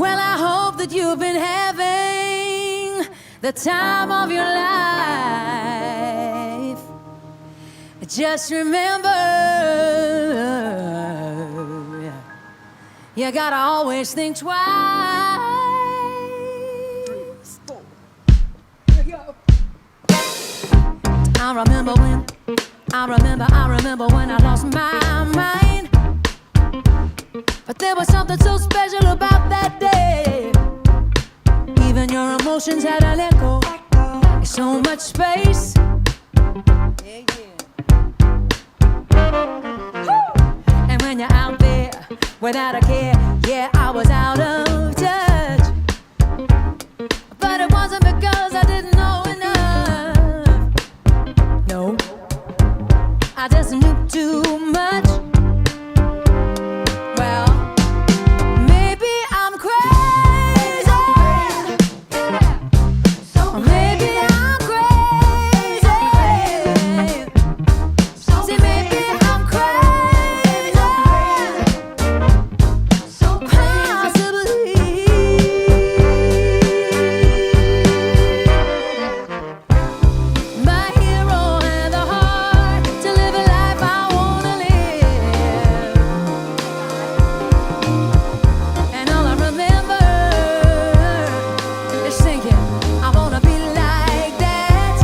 Well, I hope that you've been having the time of your life. Just remember, you gotta always think twice. I remember when I lost my mind. But there was something so special about that day. Even your emotions had an echo. So much space. Yeah, yeah. And when you're out there without a care, yeah, I was out of touch. But it wasn't because I didn't know enough. No, I just knew too much. Well, maybe I'm crazy. Or maybe I'm crazy. See, maybe I'm crazy. Possibly. My hero had the heart to live a life I wanna live. And all I remember is thinking, I wanna be like that.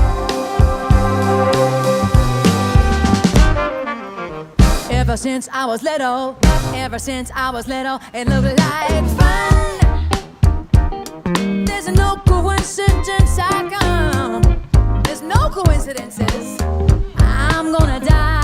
Ever since I was little, it looked like fun. There's no coincidence, there's no coincidences. I'm gonna die